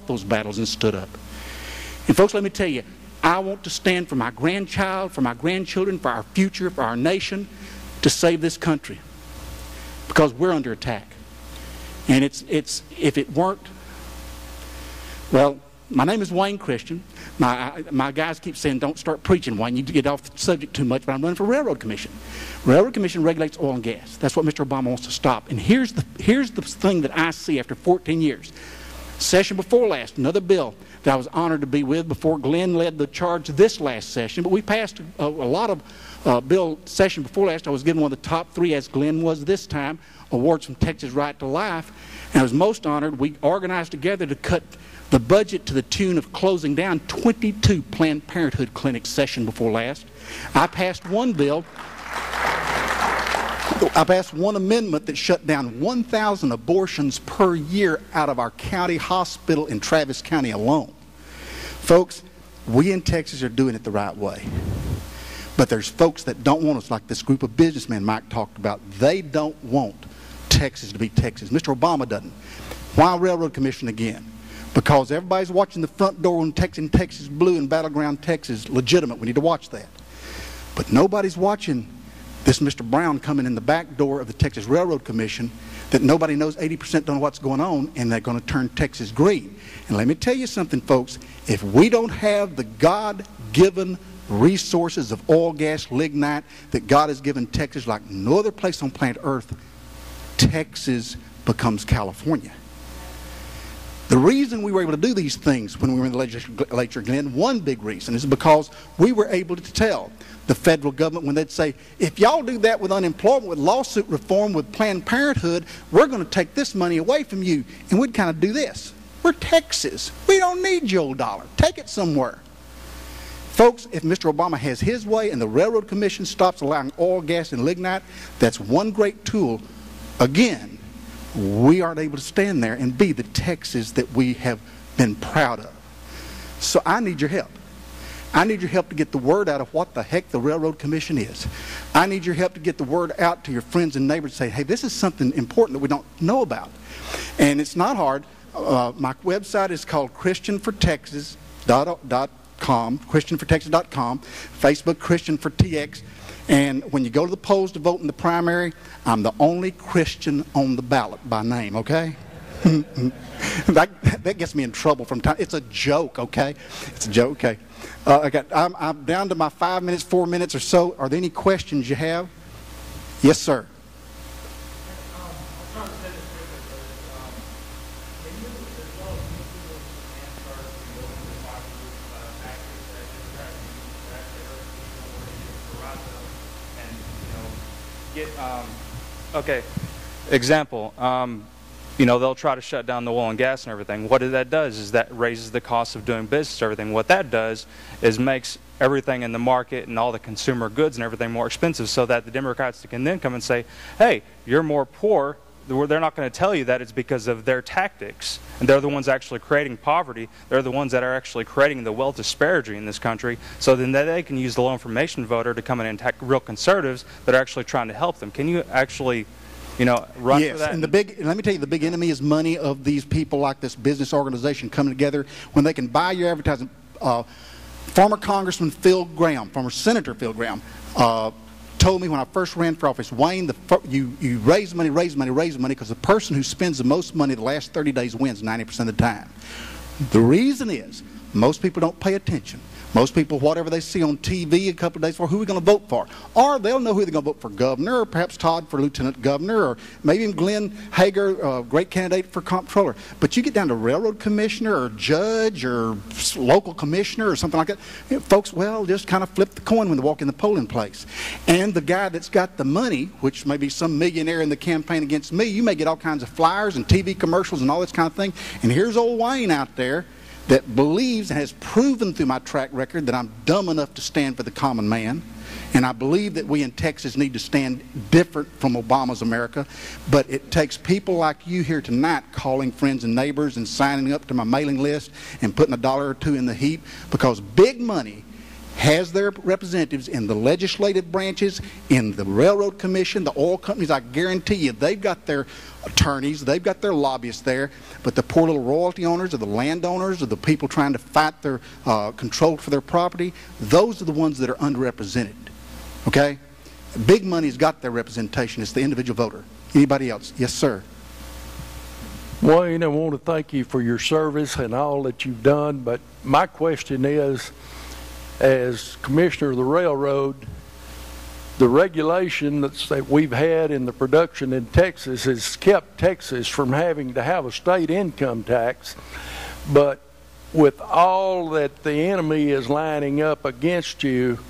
those battles and stood up. And folks, let me tell you, I want to stand for my grandchild, for my grandchildren, for our future, for our nation, to save this country. Because we're under attack. And it's if it weren't, well, my name is Wayne Christian. My guys keep saying, don't start preaching, Wayne. You get off the subject too much, but I'm running for Railroad Commission. Railroad Commission regulates oil and gas. That's what Mr. Obama wants to stop. And here's the thing that I see after 14 years. Session before last, another bill that I was honored to be with before Glenn led the charge this last session. But we passed a lot of bill session before last. I was given one of the top 3, as Glenn was this time, awards from Texas Right to Life. And I was most honored. We organized together to cut the budget to the tune of closing down 22 Planned Parenthood clinics session before last. I passed one bill. I passed one amendment that shut down 1,000 abortions per year out of our county hospital in Travis County alone. Folks, we in Texas are doing it the right way. But there's folks that don't want us, like this group of businessmen Mike talked about. They don't want Texas to be Texas. Mr. Obama doesn't. Why Railroad Commission again? Because everybody's watching the front door when Texas Blue and Battleground Texas legitimate. We need to watch that. But nobody's watching this Mr. Brown coming in the back door of the Texas Railroad Commission that nobody knows, 80% don't know what's going on, and they're going to turn Texas green. And let me tell you something, folks. If we don't have the God-given resources of oil, gas, lignite that God has given Texas like no other place on planet Earth, Texas becomes California. The reason we were able to do these things when we were in the legislature, Glenn, one big reason is because we were able to tell the federal government when they'd say, if y'all do that with unemployment, with lawsuit reform, with Planned Parenthood, we're going to take this money away from you. And we'd kind of do this. We're Texas. We don't need your old dollar. Take it somewhere. Folks, if Mr. Obama has his way and the Railroad Commission stops allowing oil, gas, and lignite, that's one great tool. Again, we aren't able to stand there and be the Texas that we have been proud of. So I need your help. I need your help to get the word out of what the heck the Railroad Commission is. I need your help to get the word out to your friends and neighbors and say, hey, this is something important that we don't know about. And it's not hard. My website is called christianfortexas.com, christianfortexas.com, Facebook Christian for TX. And when you go to the polls to vote in the primary, I'm the only Christian on the ballot by name, okay? that gets me in trouble from time. It's a joke, okay? It's a joke, okay? I'm down to my 5 minutes, 4 minutes or so. Are there any questions you have? Yes, sir. Okay, example, they'll try to shut down the oil and gas and everything. What that does is that raises the cost of doing business, everything. What that does is makes everything in the market and all the consumer goods and everything more expensive, so that the Democrats can then come and say, hey, you're more poor. They're not going to tell you that it's because of their tactics. And they're the ones actually creating poverty. They're the ones that are actually creating the wealth disparity in this country. So then they can use the low information voter to come in and attack real conservatives that are actually trying to help them. Can you actually, run for that? And let me tell you, the big enemy is money of these people like this business organization coming together when they can buy your advertising. Former Congressman Phil Graham, former Senator Phil Graham, told me when I first ran for office, Wayne, you raise money, because the person who spends the most money the last 30 days wins 90% of the time. The reason is most people don't pay attention. Most people, whatever they see on TV a couple of days before, who are we going to vote for? Or they'll know who they're going to vote for governor, or perhaps Todd for lieutenant governor, or maybe even Glenn Hager, a great candidate for comptroller. But you get down to railroad commissioner or judge or local commissioner or something like that, folks, well, just kind of flip the coin when they walk in the polling place. And the guy that's got the money, which may be some millionaire in the campaign against me, you may get all kinds of flyers and TV commercials and all this kind of thing. And here's old Wayne out there that believes and has proven through my track record that I'm dumb enough to stand for the common man. And I believe that we in Texas need to stand different from Obama's America. But it takes people like you here tonight calling friends and neighbors and signing up to my mailing list and putting $1 or $2 in the heap, because big money has their representatives in the legislative branches, in the railroad commission, the oil companies. I guarantee you they've got their attorneys, they've got their lobbyists there, but the poor little royalty owners or the landowners or the people trying to fight their control for their property, those are the ones that are underrepresented. Okay? Big money's got their representation. It's the individual voter. Anybody else? Yes, sir. Wayne, I want to thank you for your service and all that you've done, but my question is, as Commissioner of the Railroad, the regulation that we've had in the production in Texas has kept Texas from having to have a state income tax, but with all that the enemy is lining up against you,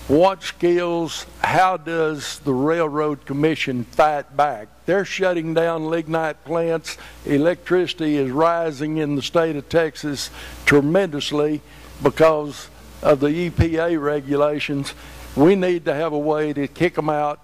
what skills, how does the Railroad Commission fight back? They're shutting down lignite plants. Electricity is rising in the state of Texas tremendously because of the EPA regulations. We need to have a way to kick them out,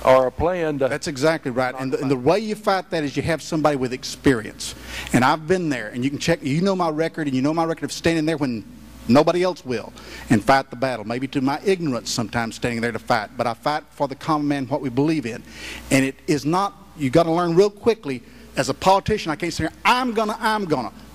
or a plan to... That's exactly right. And the way you fight that is you have somebody with experience. And I've been there, and you can check, you know my record, and you know my record of standing there when nobody else will, and fight the battle. Maybe to my ignorance sometimes standing there to fight, but I fight for the common man, what we believe in. And it is not, you got to learn real quickly, as a politician, I can't say, I'm gonna.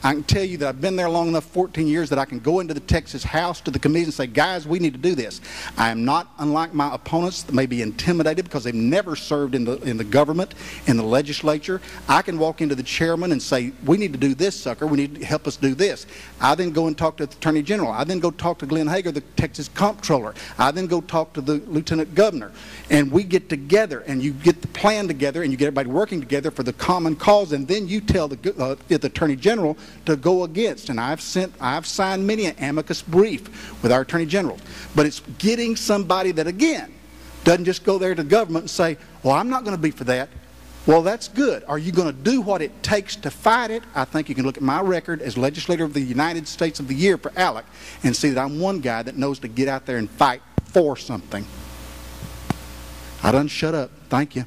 I can tell you that I've been there long enough, 14 years, that I can go into the Texas House to the committees and say, guys, we need to do this. I am not unlike my opponents that may be intimidated because they've never served in the government, in the legislature. I can walk into the chairman and say, we need to do this, sucker. We need to help us do this. I then go and talk to the Attorney General. I then go talk to Glenn Hager, the Texas Comptroller. I then go talk to the Lieutenant Governor. And we get together, and you get the plan together, and you get everybody working together for the common cause, and then you tell the Attorney General to go against. And I've signed many an amicus brief with our Attorney General. But it's getting somebody that, again, doesn't just go there to government and say, well, I'm not going to be for that. Well, that's good. Are you going to do what it takes to fight it? I think you can look at my record as Legislator of the United States of the Year for ALEC and see that I'm one guy that knows to get out there and fight for something. I done shut up. Thank you.